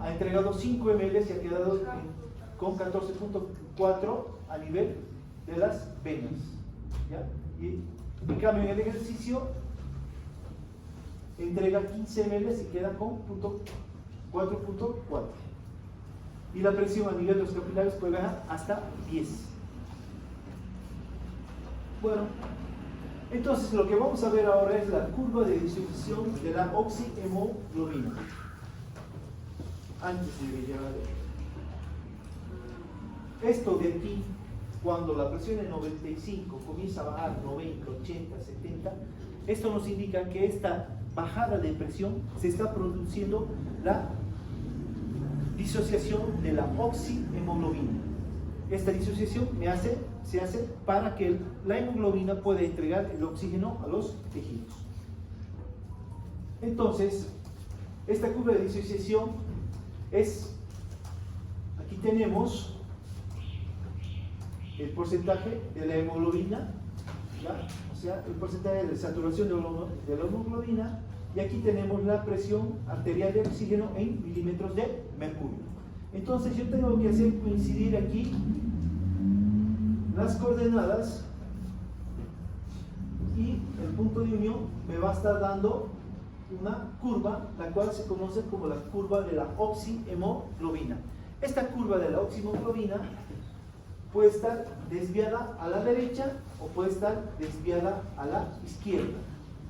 ha entregado 5 ml y ha quedado con 14.4 a nivel de las venas, ¿ya? Y en cambio en el ejercicio entrega 15 ml y queda con 4.4. Y la presión a nivel de los capilares puede bajar hasta 10. Bueno, entonces lo que vamos a ver ahora es la curva de disociación de la oxihemoglobina. Antes de llegar esto de aquí, cuando la presión es 95, comienza a bajar 90, 80, 70, esto nos indica que esta bajada de presión se está produciendo la disociación de la oxihemoglobina. Esta disociación se hace para que la hemoglobina pueda entregar el oxígeno a los tejidos. Entonces, esta curva de disociación es, aquí tenemos el porcentaje de la hemoglobina, ¿ya? O sea, el porcentaje de saturación de la hemoglobina, y aquí tenemos la presión arterial de oxígeno en milímetros de mercurio. Entonces yo tengo que hacer coincidir aquí las coordenadas y el punto de unión me va a estar dando una curva, la cual se conoce como la curva de la oxihemoglobina. Esta curva de la oxihemoglobina puede estar desviada a la derecha o puede estar desviada a la izquierda,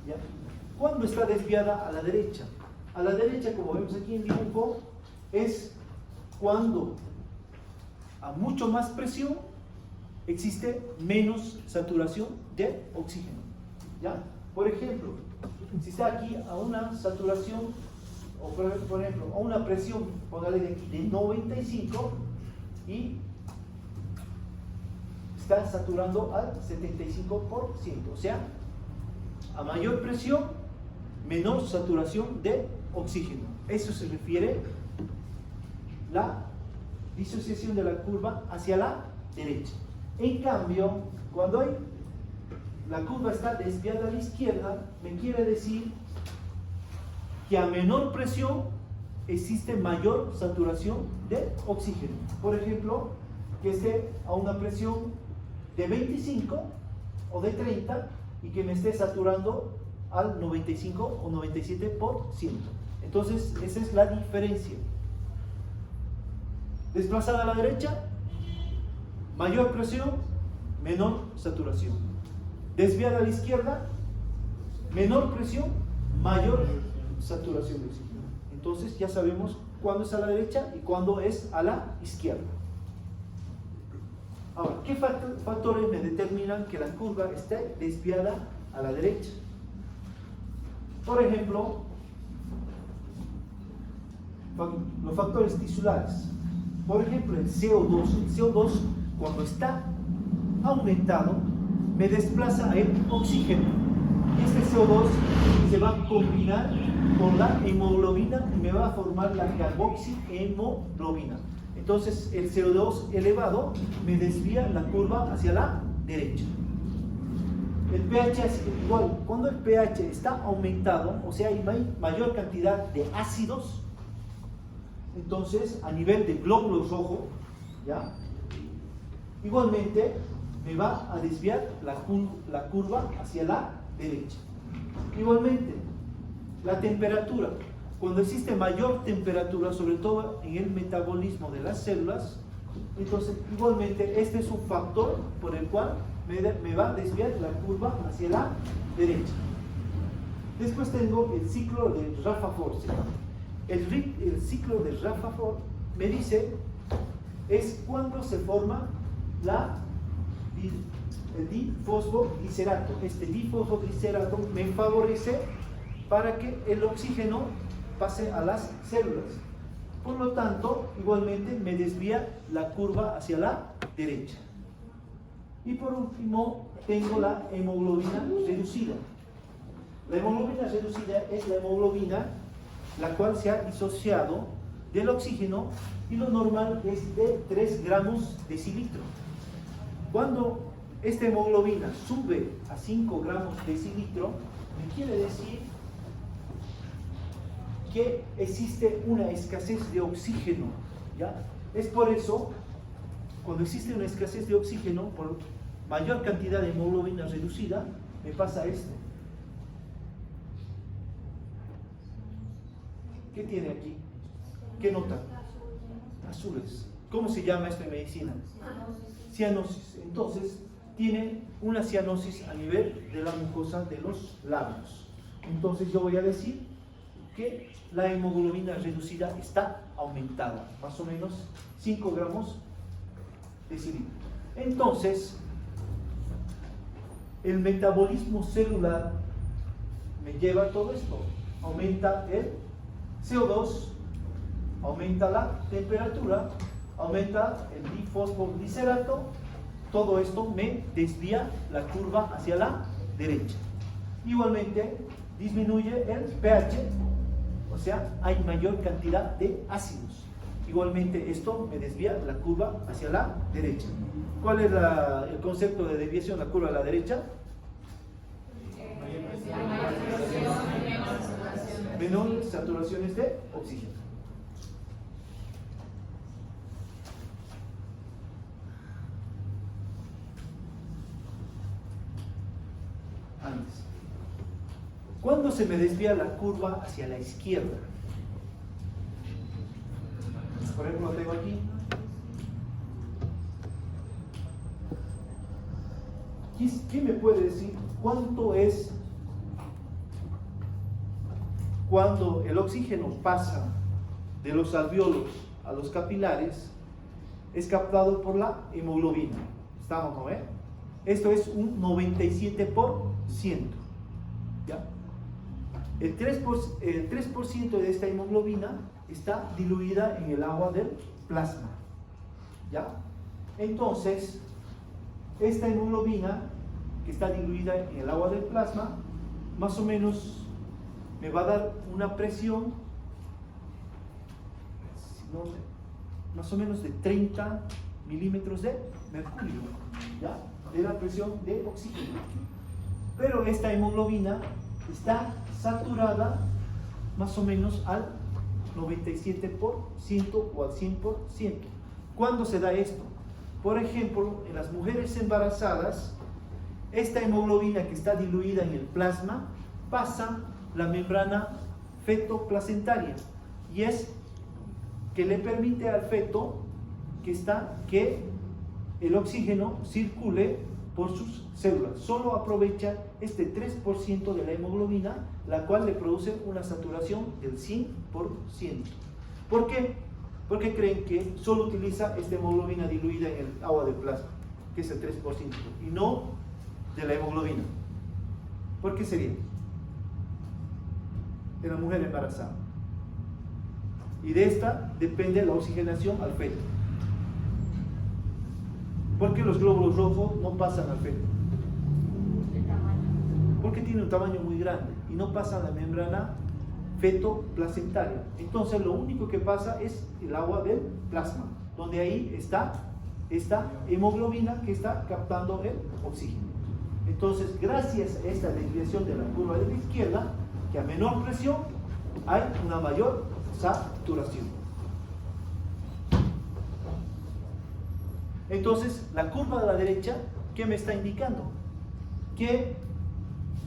¿ya? ¿Cuándo está desviada a la derecha? A la derecha, como vemos aquí en el dibujo, es cuando a mucho más presión existe menos saturación de oxígeno, ¿ya? Por ejemplo, si está aquí a una saturación, o por ejemplo, a una presión, póngale de aquí, de 95, y está saturando al 75%, o sea, a mayor presión, menor saturación de oxígeno. Eso se refiere la disociación de la curva hacia la derecha. En cambio, cuando la curva está desviada a la izquierda, me quiere decir que a menor presión existe mayor saturación de oxígeno. Por ejemplo, que esté a una presión de 25 o de 30 y que me esté saturando al 95 o 97%. Entonces, esa es la diferencia. Desplazada a la derecha, mayor presión, menor saturación. Desviada a la izquierda, menor presión, mayor saturación de oxígeno. Entonces, ya sabemos cuándo es a la derecha y cuándo es a la izquierda. Ahora, ¿qué factores me determinan que la curva esté desviada a la derecha? Por ejemplo, los factores tisulares. Por ejemplo, el CO2. El CO2, cuando está aumentado, me desplaza el oxígeno. Y este CO2 se va a combinar con la hemoglobina y me va a formar la carboxihemoglobina. Entonces, el CO2 elevado me desvía la curva hacia la derecha. El pH es igual. Cuando el pH está aumentado, o sea, hay mayor cantidad de ácidos, entonces a nivel de glóbulos rojos, ¿ya? Igualmente me va a desviar la curva hacia la derecha. Igualmente, la temperatura. Cuando existe mayor temperatura, sobre todo en el metabolismo de las células, entonces igualmente este es un factor por el cual me va a desviar la curva hacia la derecha. Después tengo el ciclo de Rutherford. El ciclo de Rutherford me dice es cuando se forma el difosfoglicerato. Este difosfoglicerato me favorece para que el oxígeno pase a las células. Por lo tanto, igualmente me desvía la curva hacia la derecha. Y por último, tengo la hemoglobina reducida. La hemoglobina reducida es la hemoglobina la cual se ha disociado del oxígeno y lo normal es de 3 gramos decilitro. Cuando esta hemoglobina sube a 5 gramos decilitro, me quiere decir que existe una escasez de oxígeno, ¿ya? Es por eso, cuando existe una escasez de oxígeno, por mayor cantidad de hemoglobina reducida, me pasa esto. ¿Qué tiene aquí? ¿Qué nota? Azules. ¿Cómo se llama esto en medicina? Cianosis. Entonces, tiene una cianosis a nivel de la mucosa de los labios. Entonces, yo voy a decir que la hemoglobina reducida está aumentada, más o menos 5 gramos decilitro. Entonces, el metabolismo celular me lleva a todo esto. Aumenta el CO2, aumenta la temperatura, aumenta el difosfoglicerato. Todo esto me desvía la curva hacia la derecha. Igualmente, disminuye el pH, o sea, hay mayor cantidad de ácidos. Igualmente, esto me desvía la curva hacia la derecha. ¿Cuál es el concepto de desviación de la curva a la derecha? Menores saturaciones de oxígeno. Antes. ¿Cuándo se me desvía la curva hacia la izquierda? Por ejemplo, lo tengo aquí. ¿Quién me puede decir cuánto es cuando el oxígeno pasa de los alvéolos a los capilares? Es captado por la hemoglobina. ¿Estamos, no? Esto es un 97%. ¿Ya? El 3% de esta hemoglobina está diluida en el agua del plasma. ¿Ya? Entonces, esta hemoglobina que está diluida en el agua del plasma, más o menos me va a dar una presión más o menos de 30 milímetros de mercurio, ¿ya? De la presión de oxígeno. Pero esta hemoglobina está saturada más o menos al 97% o al 100%. ¿Cuándo se da esto? Por ejemplo, en las mujeres embarazadas, esta hemoglobina que está diluida en el plasma pasa la membrana feto-placentaria y es que le permite al feto que el oxígeno circule por sus células. Solo aprovecha este 3% de la hemoglobina, la cual le produce una saturación del 100%. ¿Por qué? Porque creen que solo utiliza esta hemoglobina diluida en el agua del plasma, que es el 3%, y no de la hemoglobina. ¿Por qué sería? De la mujer embarazada. Y de esta depende la oxigenación al feto. ¿Por qué los glóbulos rojos no pasan al feto? Porque tiene un tamaño muy grande y no pasan la membrana feto-placentaria. Entonces lo único que pasa es el agua del plasma, donde ahí está esta hemoglobina que está captando el oxígeno. Entonces, gracias a esta desviación de la curva de la izquierda, que a menor presión hay una mayor saturación. Entonces, la curva de la derecha, ¿qué me está indicando? Que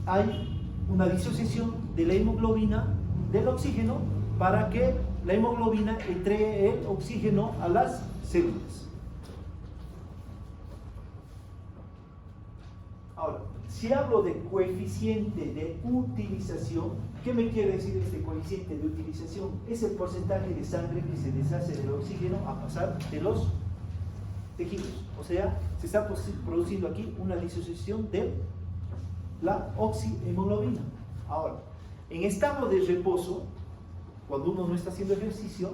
hay una disociación de la hemoglobina del oxígeno para que la hemoglobina entregue el oxígeno a las células. Ahora, si hablo de coeficiente de utilización, ¿qué me quiere decir este coeficiente de utilización? Es el porcentaje de sangre que se deshace del oxígeno a pasar de los tejidos. O sea, se está produciendo aquí una disociación de la oxihemoglobina. Ahora, en estado de reposo, cuando uno no está haciendo ejercicio,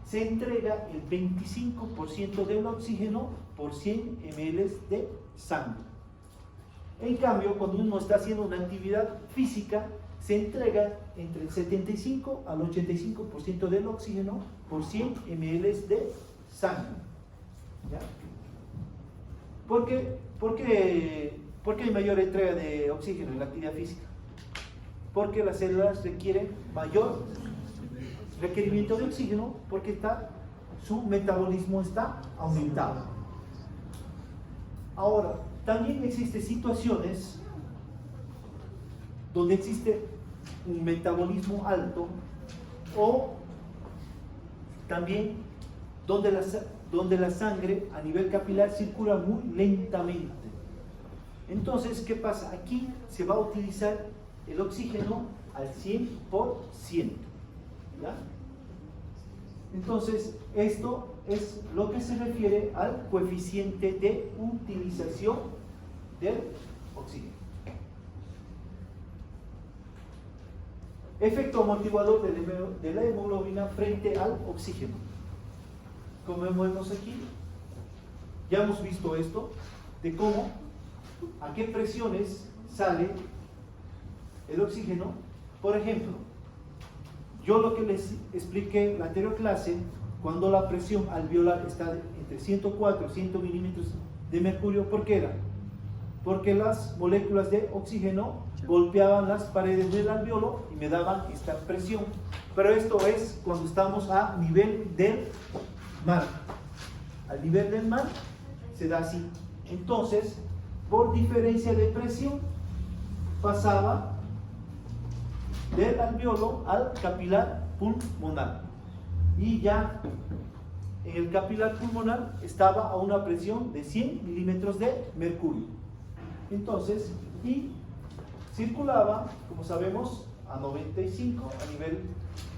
se entrega el 25% del oxígeno por 100 ml de sangre. En cambio, cuando uno está haciendo una actividad física, se entrega entre el 75 al 85% del oxígeno por 100 ml de sangre. ¿Ya? ¿Por qué hay mayor entrega de oxígeno en la actividad física? Porque las células requieren mayor requerimiento de oxígeno porque su metabolismo está aumentado. Ahora, también existen situaciones donde existe un metabolismo alto o también donde la sangre a nivel capilar circula muy lentamente. Entonces, ¿qué pasa? Aquí se va a utilizar el oxígeno al 100%. ¿Ya? Entonces, esto es lo que se refiere al coeficiente de utilización del oxígeno. Efecto amortiguador de la hemoglobina frente al oxígeno. Como vemos aquí, ya hemos visto esto, de cómo, a qué presiones sale el oxígeno. Por ejemplo, yo lo que les expliqué en la anterior clase, cuando la presión alveolar está entre 104 y 100 milímetros de mercurio, ¿por qué era? Porque las moléculas de oxígeno golpeaban las paredes del alveolo y me daban esta presión. Pero esto es cuando estamos a nivel del mar. Al nivel del mar se da así. Entonces, por diferencia de presión, pasaba del alveolo al capilar pulmonar. Y ya en el capilar pulmonar estaba a una presión de 100 milímetros de mercurio. Entonces, y circulaba, como sabemos, a 95 a nivel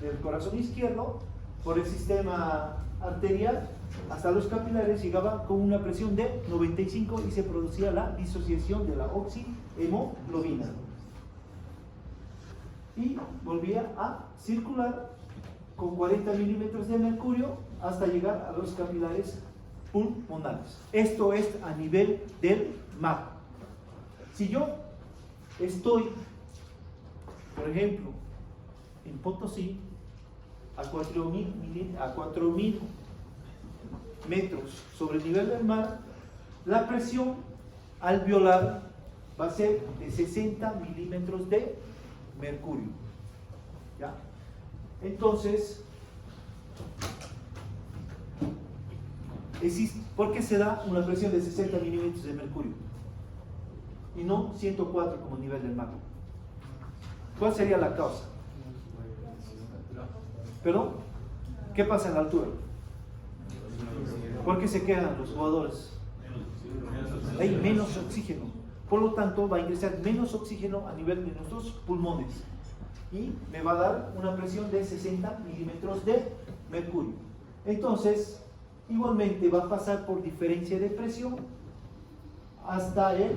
del corazón izquierdo, por el sistema arterial hasta los capilares llegaba con una presión de 95 y se producía la disociación de la oxihemoglobina. Y volvía a circular con 40 milímetros de mercurio hasta llegar a los capilares pulmonares. Esto es a nivel del mar. Si yo estoy, por ejemplo, en Potosí, a 4.000 metros sobre el nivel del mar, la presión alveolar va a ser de 60 milímetros de mercurio. ¿Ya? Entonces, ¿por qué se da una presión de 60 milímetros de mercurio y no 104 como nivel del mar? ¿Cuál sería la causa? ¿Pero qué pasa en la altura? ¿Por qué se quedan los jugadores? Hay menos oxígeno, por lo tanto va a ingresar menos oxígeno a nivel de nuestros pulmones y me va a dar una presión de 60 milímetros de mercurio. Entonces, igualmente va a pasar por diferencia de presión hasta el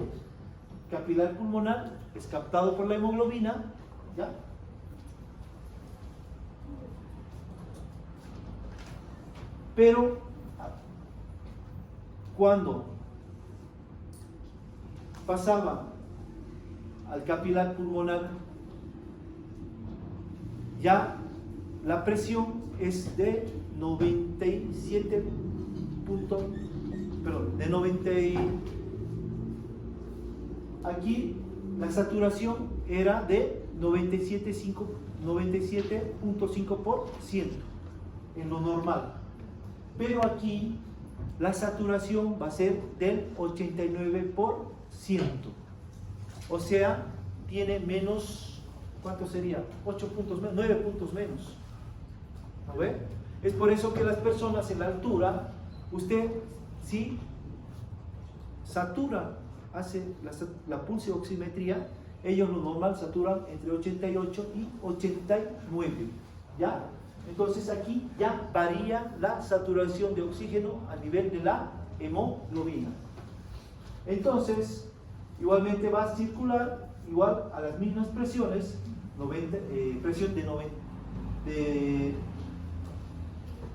capilar pulmonar, es captado por la hemoglobina, ¿ya? Pero cuando pasaba al capilar pulmonar, ya la presión es de 97 puntos, perdón, de 90 aquí la saturación era de 97.5% en lo normal, pero aquí la saturación va a ser del 89%, o sea, tiene menos, ¿cuánto sería? 8 puntos menos, 9 puntos menos. ¿No ve? Es por eso que las personas en la altura, usted si satura, hace la pulsioximetría, ellos lo normal saturan entre 88 y 89, ¿ya? Entonces aquí ya varía la saturación de oxígeno a nivel de la hemoglobina. Entonces, igualmente va a circular igual a las mismas presiones, presión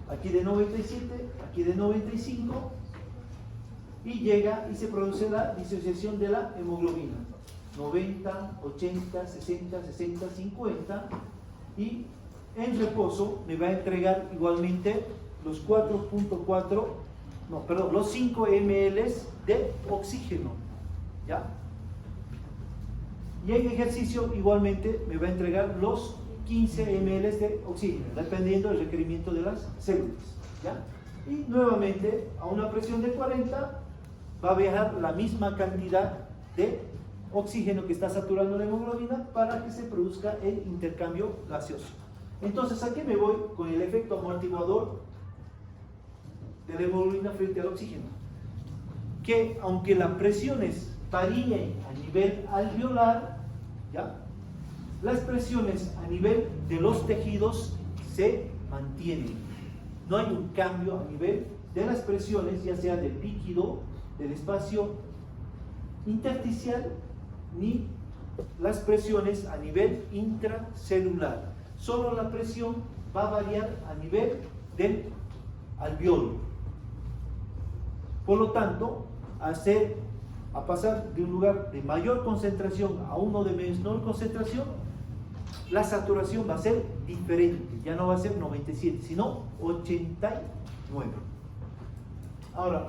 aquí de 97, aquí de 95, y llega y se produce la disociación de la hemoglobina. 90, 80, 60, 60, 50, y en reposo me va a entregar igualmente los 5 ml de oxígeno, ¿ya? Y en ejercicio igualmente me va a entregar los 15 ml de oxígeno, dependiendo del requerimiento de las células, ¿ya? Y nuevamente, a una presión de 40, va a viajar la misma cantidad de oxígeno que está saturando la hemoglobina para que se produzca el intercambio gaseoso. Entonces, ¿a qué me voy con el efecto amortiguador de la hemoglobina frente al oxígeno? Que aunque las presiones varíen a nivel alveolar, ¿ya?, las presiones a nivel de los tejidos se mantienen. No hay un cambio a nivel de las presiones, ya sea del líquido, del espacio intersticial, ni las presiones a nivel intracelular. Solo la presión va a variar a nivel del alveolo. Por lo tanto, a pasar de un lugar de mayor concentración a uno de menor concentración, la saturación va a ser diferente. Ya no va a ser 97, sino 89. Ahora,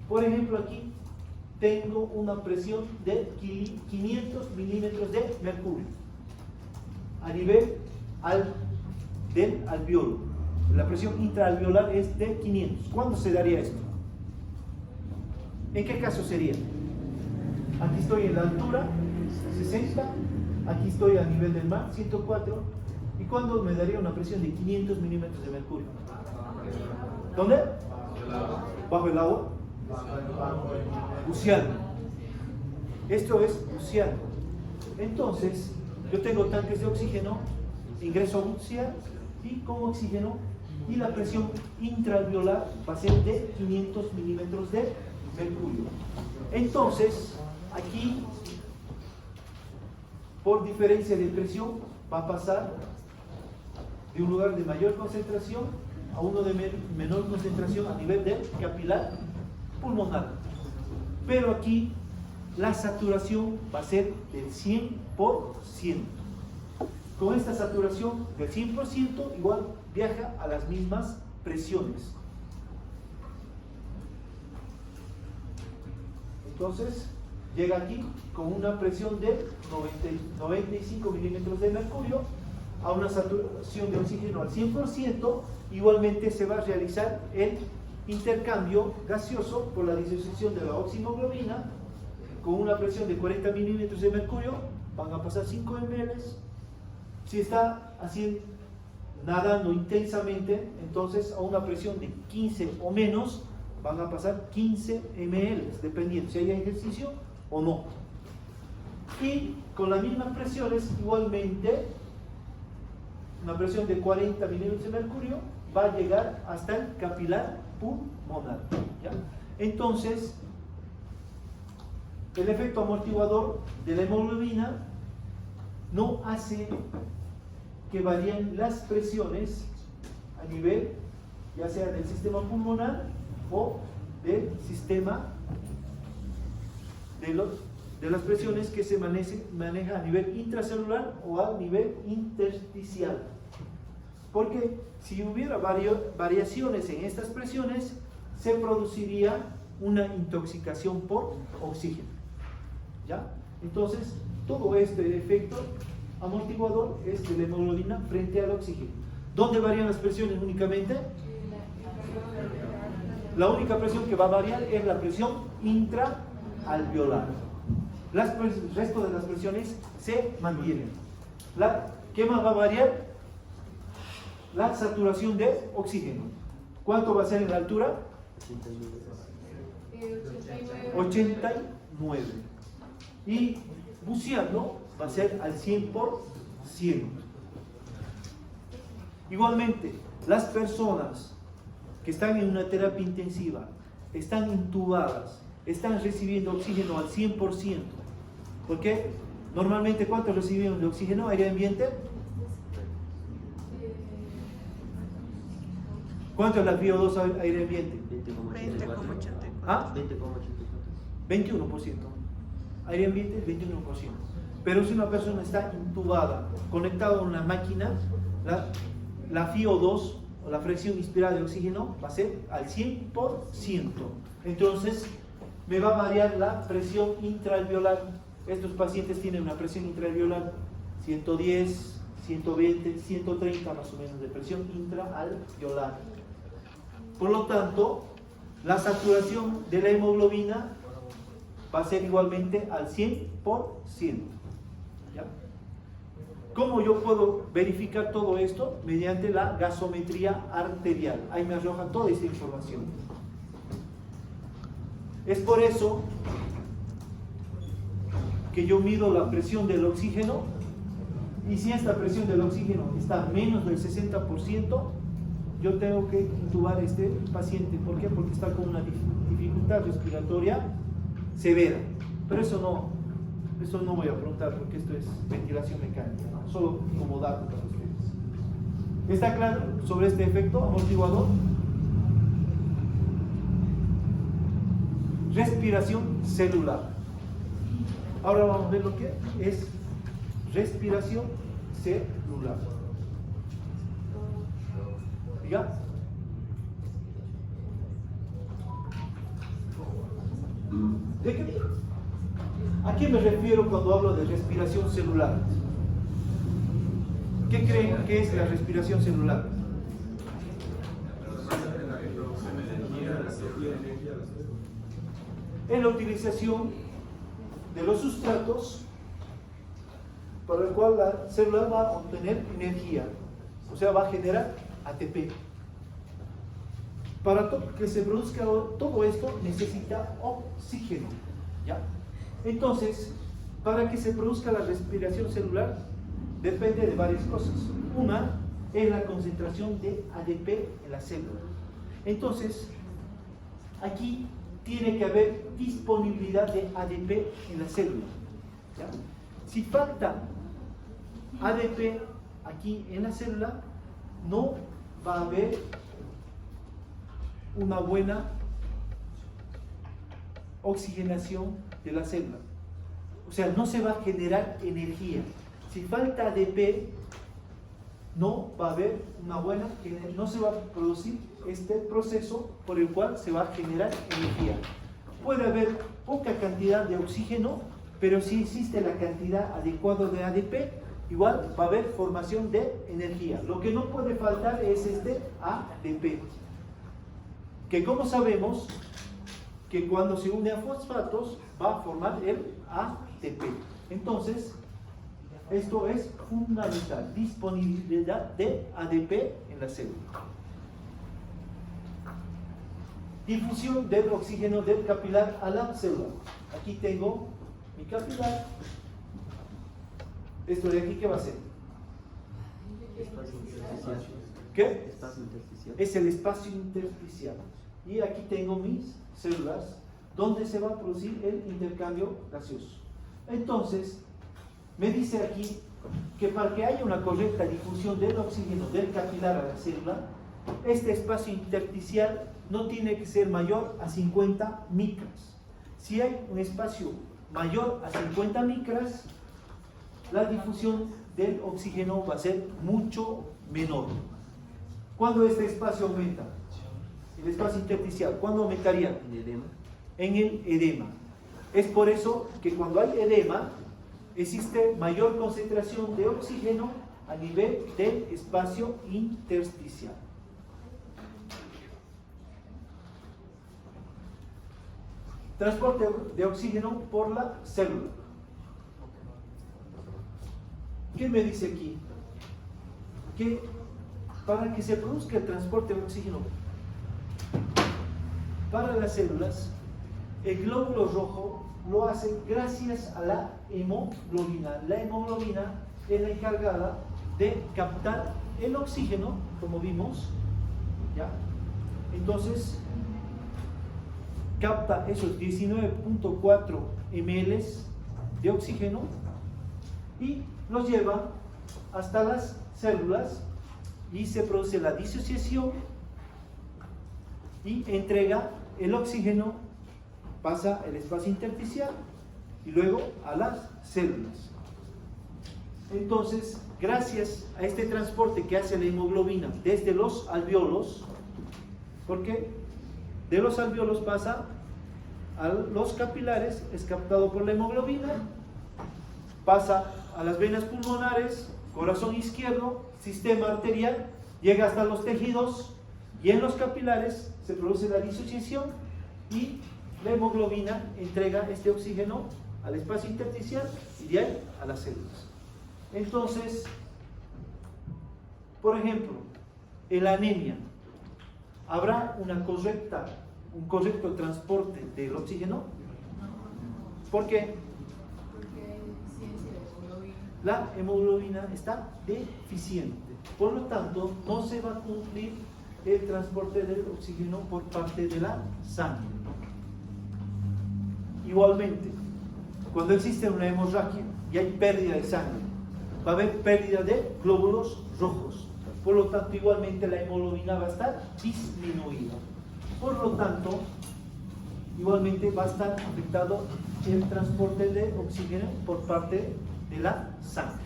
por ejemplo, aquí tengo una presión de 500 milímetros de mercurio a nivel del alveolo. La presión intraalveolar es de 500. ¿Cuándo se daría esto? ¿En qué caso sería? Aquí estoy en la altura, 60, aquí estoy a nivel del mar, 104. ¿Y cuándo me daría una presión de 500 milímetros de mercurio? ¿Dónde? ¿Bajo el agua? Buceando. Esto es buceando. Entonces, yo tengo tanques de oxígeno, ingreso a bucear y con oxígeno, y la presión intraalveolar va a ser de 500 milímetros de mercurio. Entonces, aquí, por diferencia de presión, va a pasar de un lugar de mayor concentración a uno de menor concentración a nivel del capilar pulmonar. Pero aquí la saturación va a ser del 100%. Con esta saturación del 100%, igual viaja a las mismas presiones. Entonces, llega aquí con una presión de 95 milímetros de mercurio a una saturación de oxígeno al 100%. Igualmente se va a realizar el intercambio gaseoso por la disociación de la oximoglobina con una presión de 40 milímetros de mercurio. Van a pasar 5 ml. Si está así nadando intensamente, entonces a una presión de 15 o menos van a pasar 15 ml, dependiendo si hay ejercicio o no. Y con las mismas presiones, igualmente, una presión de 40 milímetros de mercurio va a llegar hasta el capilar pulmonar, ¿ya? Entonces, el efecto amortiguador de la hemoglobina no hace que varíen las presiones a nivel, ya sea del sistema pulmonar o del sistema de las presiones que se maneja a nivel intracelular o a nivel intersticial. Porque si hubiera variaciones en estas presiones, se produciría una intoxicación por oxígeno, ¿ya? Entonces, todo este efecto amortiguador es de la hemoglobina frente al oxígeno. ¿Dónde varían las presiones únicamente? La única presión que va a variar es la presión intraalveolar. El resto de las presiones se mantienen. ¿Qué más va a variar? La saturación de oxígeno. ¿Cuánto va a ser en la altura? 89. Y buceando va a ser al 100%. Igualmente, las personas que están en una terapia intensiva, están intubadas, están recibiendo oxígeno al 100%. Porque normalmente, ¿cuánto recibimos de oxígeno? ¿Aire ambiente? ¿Cuánto es la VO2 aire ambiente? 20,84. ¿Ah? 21%. Aire ambiente, 21%. Pero si una persona está intubada, conectada a una máquina, la VO2 o la fracción inspirada de oxígeno va a ser al 100%. Entonces, me va a variar la presión intraalveolar. Estos pacientes tienen una presión intraalveolar 110, 120, 130 más o menos de presión intraalveolar. Por lo tanto, la saturación de la hemoglobina va a ser igualmente al 100%. ¿Ya? ¿Cómo yo puedo verificar todo esto? Mediante la gasometría arterial. Ahí me arroja toda esta información. Es por eso que yo mido la presión del oxígeno, y si esta presión del oxígeno está menos del 60%, yo tengo que intubar a este paciente. ¿Por qué? Porque está con una dificultad respiratoria severa. Pero eso no voy a afrontar, porque esto es ventilación mecánica, ¿no? Solo como dato para ustedes. ¿Está claro sobre este efecto amortiguador? Respiración celular. Ahora vamos a ver lo que es respiración celular. ¿Diga? ¿A qué me refiero cuando hablo de respiración celular? ¿Qué creen que es la respiración celular? Es la utilización de los sustratos para el cual la célula va a obtener energía, o sea, va a generar ATP. Para que se produzca todo esto necesita oxígeno, ¿ya? Entonces, para que se produzca la respiración celular depende de varias cosas. Una es la concentración de ADP en la célula. Entonces, aquí tiene que haber disponibilidad de ADP en la célula, ¿ya? Si falta ADP aquí en la célula, no va a haber una buena oxigenación de la célula. O sea, no se va a generar energía. Si falta ADP, no va a haber una buena, no se va a producir este proceso por el cual se va a generar energía. Puede haber poca cantidad de oxígeno, pero si existe la cantidad adecuada de ADP, igual va a haber formación de energía. Lo que no puede faltar es este ADP, que como sabemos que cuando se une a fosfatos va a formar el ATP. Entonces, esto es fundamental, disponibilidad de ADP en la célula. Difusión del oxígeno del capilar a la célula. Aquí tengo mi capilar. Esto de aquí, ¿qué va a ser? ¿Qué? Es el espacio intersticial. Y aquí tengo mis células donde se va a producir el intercambio gaseoso. Entonces, me dice aquí que para que haya una correcta difusión del oxígeno del capilar a la célula, este espacio intersticial no tiene que ser mayor a 50 micras. Si hay un espacio mayor a 50 micras, la difusión del oxígeno va a ser mucho menor. ¿Cuándo este espacio aumenta? El espacio intersticial, ¿cuándo aumentaría? En el edema. Es por eso que cuando hay edema, existe mayor concentración de oxígeno a nivel del espacio intersticial. Transporte de oxígeno por la célula. ¿Qué me dice aquí? Que para que se produzca el transporte de oxígeno para las células, el glóbulo rojo lo hace gracias a la hemoglobina. La hemoglobina es la encargada de captar el oxígeno, como vimos, ¿ya? Entonces, capta esos 19.4 ml de oxígeno y los lleva hasta las células y se produce la disociación y entrega el oxígeno, pasa el espacio intersticial y luego a las células. Entonces, gracias a este transporte que hace la hemoglobina desde los alvéolos, porque de los alvéolos pasa a los capilares, es captado por la hemoglobina, pasa a las venas pulmonares, corazón izquierdo, sistema arterial, llega hasta los tejidos y en los capilares se produce la disociación y la hemoglobina entrega este oxígeno al espacio intersticial y de ahí a las células. Entonces, por ejemplo, en la anemia, ¿habrá un correcto transporte del oxígeno? ¿Por qué? Porque hay deficiencia de hemoglobina. La hemoglobina está deficiente, por lo tanto no se va a cumplir el transporte del oxígeno por parte de la sangre. Igualmente, cuando existe una hemorragia y hay pérdida de sangre, va a haber pérdida de glóbulos rojos, por lo tanto igualmente la hemoglobina va a estar disminuida, por lo tanto igualmente va a estar afectado el transporte de oxígeno por parte de la sangre.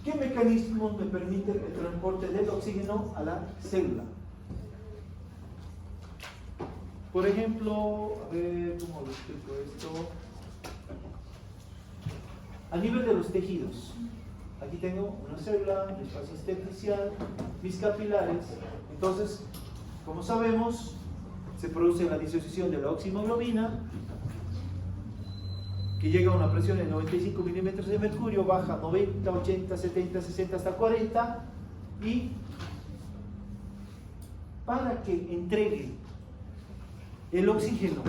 ¿Qué mecanismos me permiten el transporte del oxígeno a la célula? Por ejemplo, a ver, ¿cómo lo explico esto? A nivel de los tejidos, aquí tengo una célula, mi espacio intersticial, mis capilares. Entonces, como sabemos, se produce la disociación de la oxihemoglobina, que llega a una presión de 95 milímetros de mercurio, baja a 90, 80, 70, 60 hasta 40, y para que entregue el oxígeno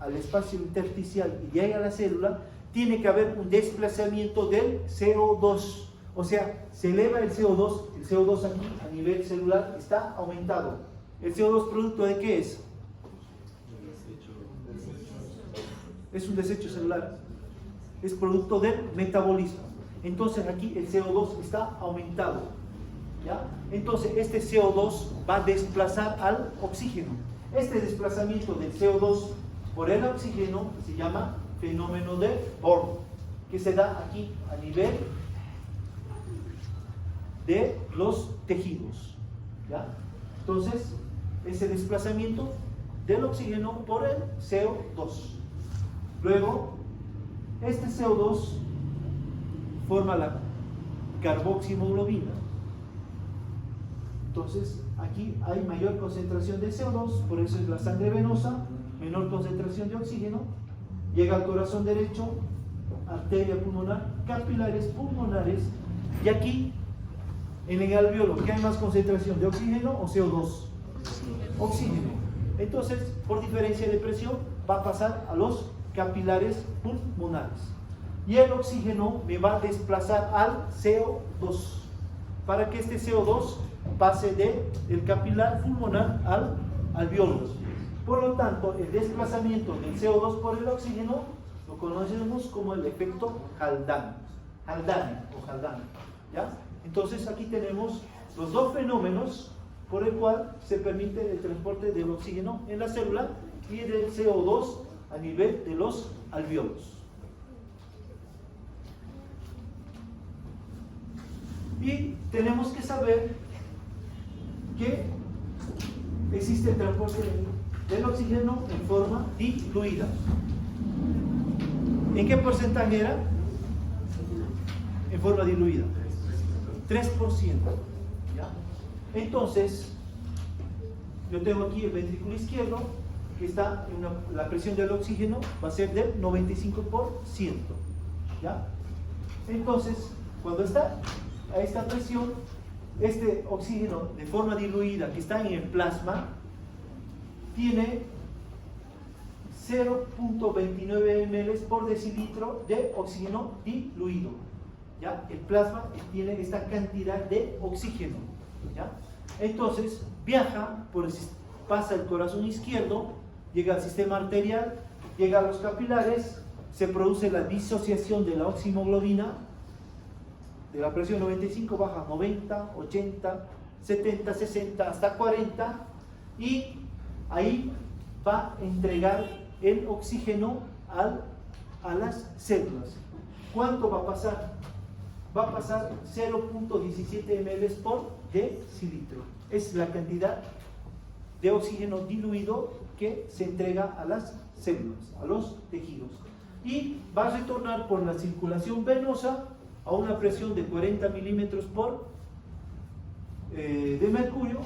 al espacio intersticial y llegue a la célula, tiene que haber un desplazamiento del CO2, o sea, se eleva el CO2 aquí a nivel celular está aumentado. ¿El CO2 producto de qué es? Es un desecho celular, es producto del metabolismo. Entonces aquí el CO2 está aumentado, ¿ya? Entonces este CO2 va a desplazar al oxígeno. Este desplazamiento del CO2 por el oxígeno se llama fenómeno de Bohr, que se da aquí a nivel de los tejidos, ¿ya? Entonces, ese desplazamiento del oxígeno por el CO2. Luego, este CO2 forma la carboxihemoglobina. Entonces, aquí hay mayor concentración de CO2, por eso es la sangre venosa, menor concentración de oxígeno, llega al corazón derecho, arteria pulmonar, capilares pulmonares, y aquí, en el alveolo, ¿qué hay más concentración de oxígeno o CO2? Oxígeno. Entonces, por diferencia de presión, va a pasar a los capilares pulmonares. Y el oxígeno me va a desplazar al CO2, para que este CO2 pase del capilar pulmonar al alveolo. Por lo tanto, el desplazamiento del CO2 por el oxígeno lo conocemos como el efecto Haldane, ¿ya? Entonces aquí tenemos los dos fenómenos por el cual se permite el transporte del oxígeno en la célula y del CO2 a nivel de los alveolos. Y tenemos que saber que existe el transporte del oxígeno en forma diluida. ¿En qué porcentaje era? En forma diluida. 3%. ¿Ya? Entonces, yo tengo aquí el ventrículo izquierdo, que está en la presión del oxígeno va a ser del 95%. ¿Ya? Entonces, cuando está a esta presión, este oxígeno de forma diluida que está en el plasma tiene 0.29 ml por decilitro de oxígeno diluido. ¿Ya? El plasma tiene esta cantidad de oxígeno. ¿Ya? Entonces pasa el corazón izquierdo, llega al sistema arterial, llega a los capilares, se produce la disociación de la oxihemoglobina, de la presión 95 baja a 90, 80, 70, 60 hasta 40, y ahí va a entregar el oxígeno a las células. ¿Cuánto va a pasar? Va a pasar 0.17 ml por decilitro. Es la cantidad de oxígeno diluido que se entrega a las células, a los tejidos. y va a retornar por la circulación venosa a una presión de 40 milímetros de mercurio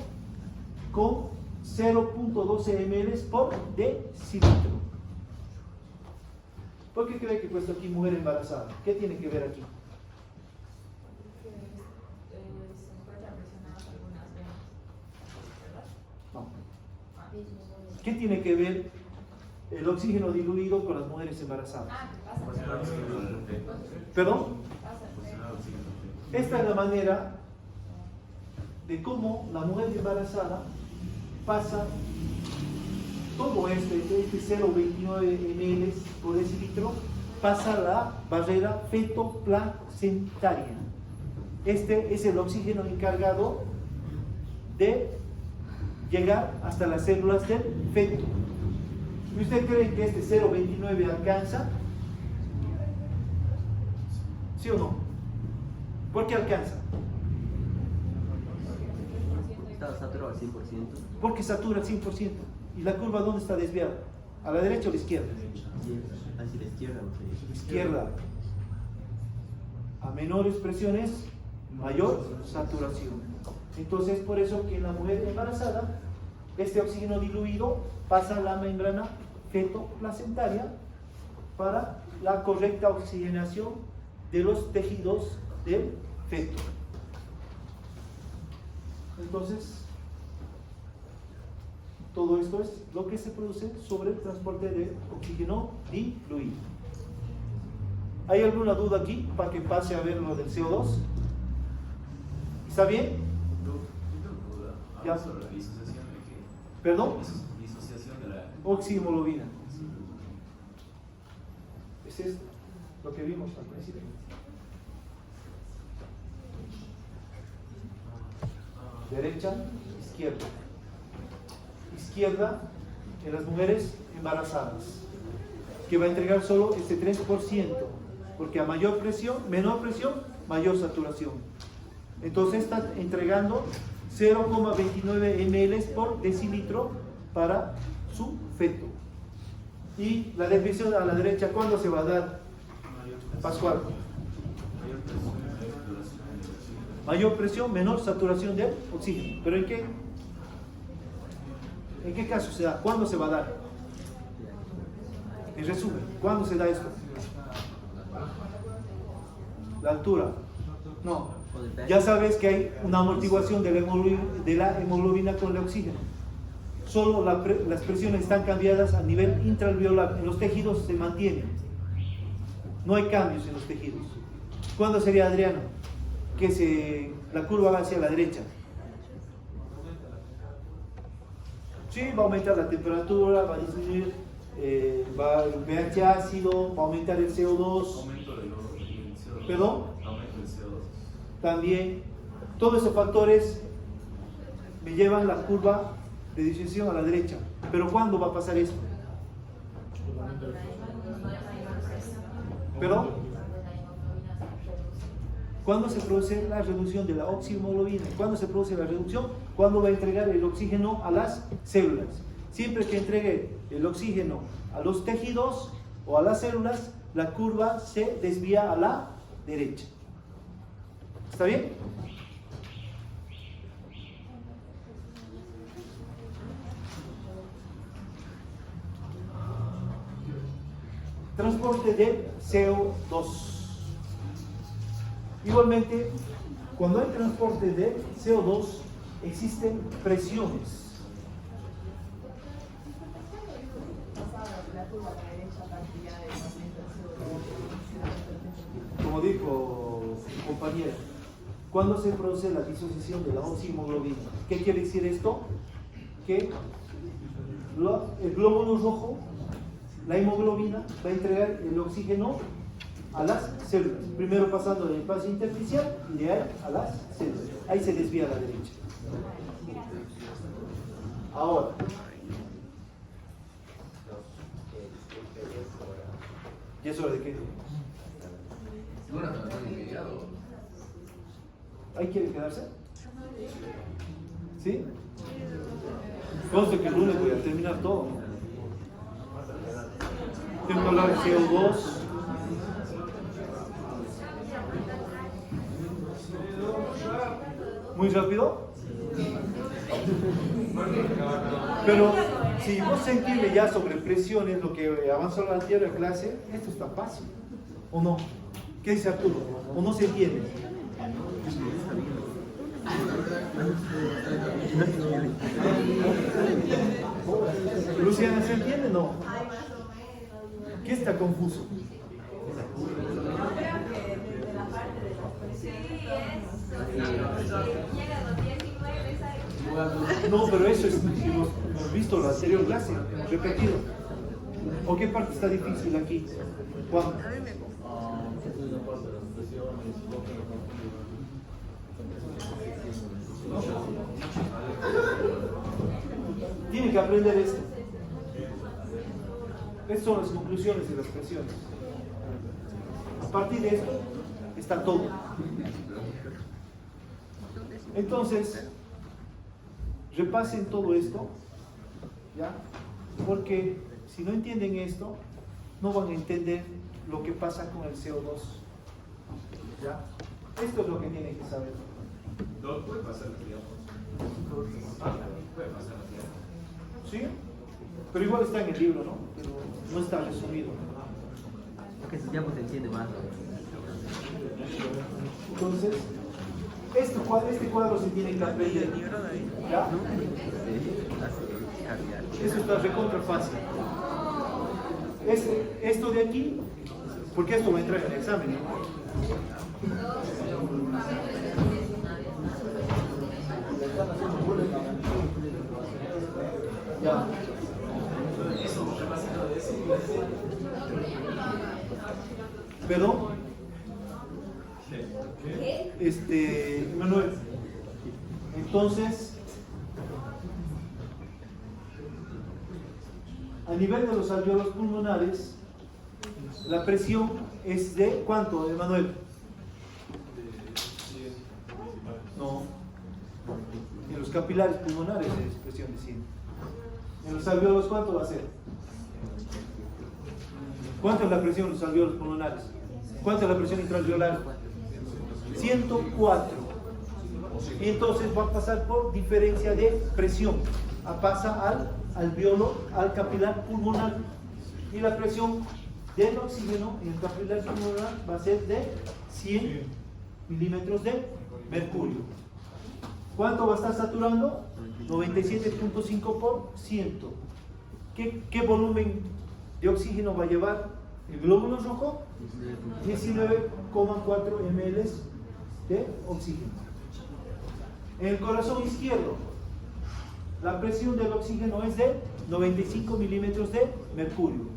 con 0.12 ml por decilitro. ¿Por qué cree que he puesto aquí mujer embarazada? ¿Qué tiene que ver aquí? Se encuentran presionadas algunas venas, ¿verdad? No. ¿Qué tiene que ver el oxígeno diluido con las mujeres embarazadas? Pasa. ¿Perdón? Pasa. Esta es la manera de cómo la mujer embarazada pasa todo este 0,29 ml por decilitro, pasa la barrera fetoplacentaria. Este es el oxígeno encargado de llegar hasta las células del feto. ¿Y usted cree que este 0,29 alcanza? ¿Sí o no? ¿Por qué alcanza? Está saturado al 100%. Porque satura al 100%. ¿Y la curva dónde está desviada? ¿A la derecha o a la izquierda? Hacia la izquierda. Izquierda. A menores presiones, mayor saturación. Entonces, por eso que en la mujer embarazada, este oxígeno diluido pasa a la membrana fetoplacentaria para la correcta oxigenación de los tejidos del feto. Entonces, todo esto es lo que se produce sobre el transporte de oxígeno diluido. ¿Hay alguna duda aquí para que pase a ver lo del CO2? ¿Está bien? Ya. Sobre la disociación de qué? ¿Perdón? Disociación de la... Oxihemoglobina. Ese es lo que vimos al principio. Derecha, izquierda. Izquierda en las mujeres embarazadas, que va a entregar solo este 3%, porque a mayor presión, menor presión, mayor saturación. Entonces está entregando 0,29 ml por decilitro para su feto. Y la desviación a la derecha, ¿cuándo se va a dar, Pascual? Mayor presión, menor saturación de oxígeno. ¿Pero en qué? ¿En qué caso se da? ¿Cuándo se va a dar? En resumen, ¿cuándo se da esto? La altura. No. Ya sabes que hay una amortiguación de la hemoglobina con el oxígeno. Solo las presiones están cambiadas a nivel intraalveolar. En los tejidos se mantienen. No hay cambios en los tejidos. ¿Cuándo sería, Adriano, que la curva va hacia la derecha? Sí, va a aumentar la temperatura, va a disminuir va el pH ácido, va a aumentar el CO2. Aumento del CO2. ¿Perdón? Aumento del CO2. También, todos esos factores me llevan la curva de disociación a la derecha. Pero ¿cuándo va a pasar esto? ¿Perdón? ¿Cuándo se produce la reducción de la oxihemoglobina? ¿Cuándo se produce la reducción? ¿Cuándo va a entregar el oxígeno a las células? Siempre que entregue el oxígeno a los tejidos o a las células, la curva se desvía a la derecha. ¿Está bien? Transporte de CO2. Igualmente, cuando hay transporte de CO2, existen presiones. Como dijo su compañera, ¿cuándo se produce la disociación de la oxihemoglobina? ¿Qué quiere decir esto? Que el glóbulo rojo, la hemoglobina, va a entregar el oxígeno a las células, primero pasando del espacio intersticial y de ahí a las células. Ahí se desvía a la derecha. Ahora, ¿ya es hora de qué? ¿Ahí quiere quedarse? ¿Sí? Conste que el lunes voy a terminar todo. Tengo que hablar de CO2. Muy rápido. Pero si vos se entiende ya sobre presiones, lo que avanzó la anterior clase, esto está fácil. ¿O no? ¿Qué dice Arturo? ¿O no se entiende? Luciana, ¿se entiende o no? ¿Qué está confuso? No, pero eso es, hemos visto la anterior clase, hemos repetido. ¿O qué parte está difícil aquí? Juan. Tiene que aprender esto. Estas son las conclusiones de las presiones. A partir de esto está todo. Entonces, repasen todo esto, ¿ya? Porque si no entienden esto, no van a entender lo que pasa con el CO2, ¿ya? Esto es lo que tienen que saber. No puede pasar el tiempo. Puede pasar el tiempo. ¿Sí? Pero igual está en el libro, ¿no? Pero no está resumido. Porque eso ya pues se entiende más. Entonces, este cuadro se tiene que aprender. ¿Ya? Eso está recontra fácil. Esto de aquí, porque esto va a entrar en el examen, ¿no? Ya. ¿Perdón? Manuel. Entonces, a nivel de los alveolos pulmonares, la presión es de ¿cuánto, Manuel? No. En los capilares pulmonares es presión de 100. En los alveolos, ¿cuánto va a ser? ¿Cuánto es la presión en los alveolos pulmonares? ¿Cuánto es la presión intraalveolar? 104. Y entonces va a pasar por diferencia de presión. Pasa al alveolo, al capilar pulmonar. Y la presión del oxígeno en el capilar pulmonar va a ser de 100 milímetros de mercurio. ¿Cuánto va a estar saturando? 97.5%. ¿Qué volumen de oxígeno va a llevar el glóbulo rojo? 19,4 ml de oxígeno. En el corazón izquierdo, la presión del oxígeno es de 95 milímetros de mercurio.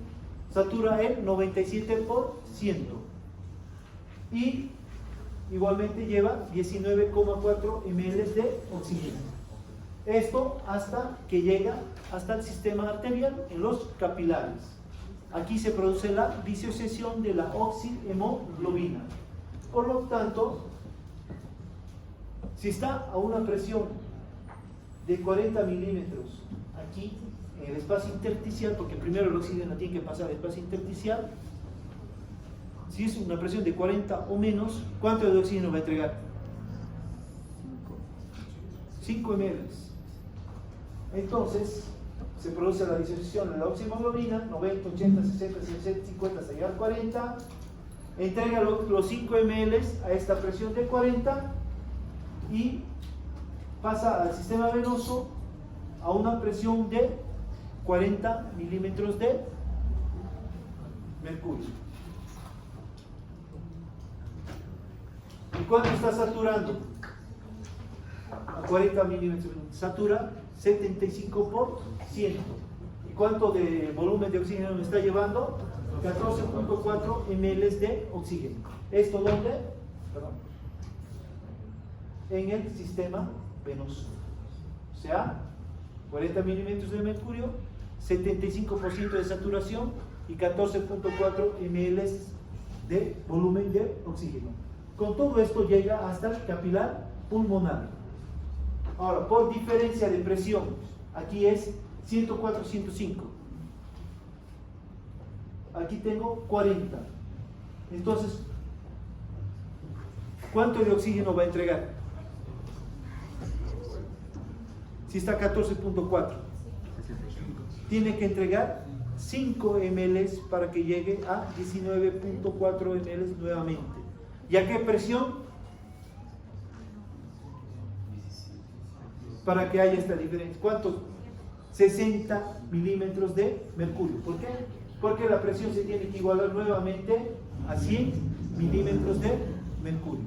Satura el 97%. Y igualmente lleva 19,4 ml de oxígeno. Esto hasta que llega hasta el sistema arterial en los capilares. Aquí se produce la disociación de la oxihemoglobina. Por lo tanto, si está a una presión de 40 milímetros aquí en el espacio intersticial, porque primero el oxígeno tiene que pasar al espacio intersticial, si es una presión de 40 o menos, ¿cuánto de oxígeno va a entregar? 5 ml. Entonces, se produce la disociación de la oxihemoglobina, 90, 80, 60, 60, 50 hasta llegar a 40. Entrega los 5 ml a esta presión de 40 y pasa al sistema venoso a una presión de 40 milímetros de mercurio. ¿Y cuánto está saturando? A 40 milímetros. Satura 75%. ¿Y cuánto de volumen de oxígeno me está llevando? 14.4 ml de oxígeno. ¿Esto dónde? Perdón. En el sistema venoso. O sea, 40 milímetros de mercurio, 75% de saturación y 14.4 ml de volumen de oxígeno. Con todo esto llega hasta el capilar pulmonar. Ahora, por diferencia de presión, aquí es 104-105. aquí tengo 40. Entonces, ¿cuánto de oxígeno va a entregar? Si está 14.4, tiene que entregar 5 ml para que llegue a 19.4 ml nuevamente. ¿Y a qué presión? Para que haya esta diferencia. ¿Cuánto? 60 milímetros de mercurio. ¿Por qué? Porque la presión se tiene que igualar nuevamente a 100 milímetros de mercurio.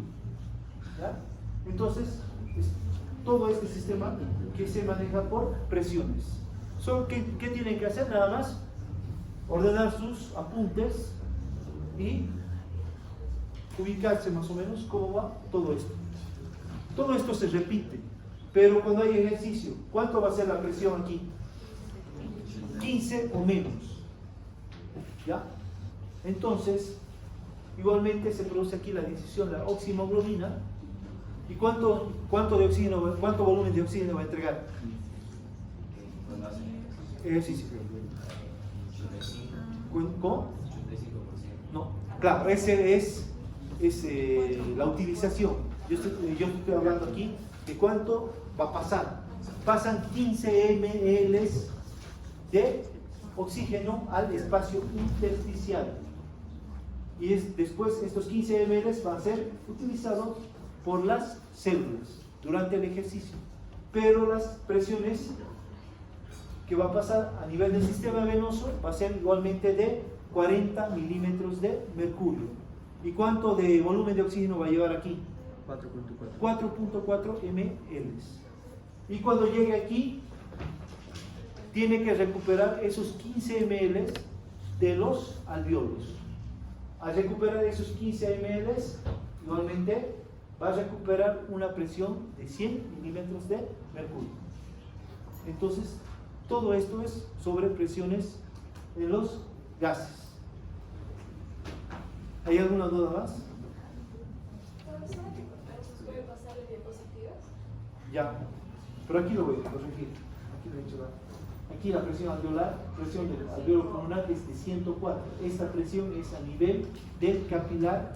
¿Ya? Entonces, todo este sistema que se maneja por presiones. Solo ¿qué tienen que hacer? Nada más ordenar sus apuntes y ubicarse más o menos cómo va todo esto. Todo esto se repite, pero cuando hay ejercicio, ¿cuánto va a ser la presión aquí? 15 o menos. ¿Ya? Entonces, igualmente se produce aquí la decisión, la oximoglobina. ¿Y cuánto de oxígeno, cuánto volumen de oxígeno va a entregar? Ejercicio. ¿Cómo? 85%. No, claro, ese es la utilización. Yo estoy hablando aquí de cuánto va a pasar. Pasan 15 ml de oxígeno al espacio intersticial. Y después estos 15 ml van a ser utilizados por las células durante el ejercicio. Pero las presiones que va a pasar a nivel del sistema venoso va a ser igualmente de 40 milímetros de mercurio. ¿Y cuánto de volumen de oxígeno va a llevar aquí? 4.4 ml. Y cuando llegue aquí, tiene que recuperar esos 15 ml de los alvéolos. Al recuperar esos 15 ml, igualmente va a recuperar una presión de 100 milímetros de mercurio. Entonces, todo esto es sobre presiones en los gases. ¿Hay alguna duda más? Profesora, ¿puede pasarle diapositivas? Ya, pero aquí lo voy a corregir. Aquí lo he hecho. Aquí la presión alveolar, presión del alveolo pulmonar es de 104. Esta presión es a nivel del capilar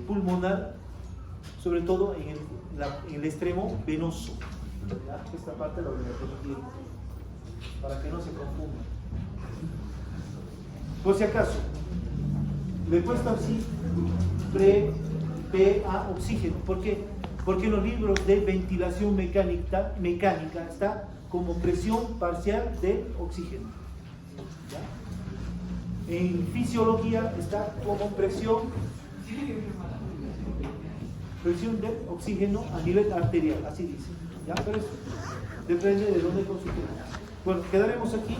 pulmonar, sobre todo en el extremo venoso. ¿Ya? Esta parte la voy a corregir para que no se confunda. Por si acaso, le he puesto así PA oxígeno. ¿Por qué? Porque en los libros de ventilación mecánica está como presión parcial de oxígeno. ¿Ya? En fisiología está como presión de oxígeno a nivel arterial, así dice. ¿Ya? Pero eso depende de dónde consultemos. Bueno, quedaremos aquí.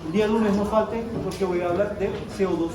El día lunes no falte porque voy a hablar de CO2.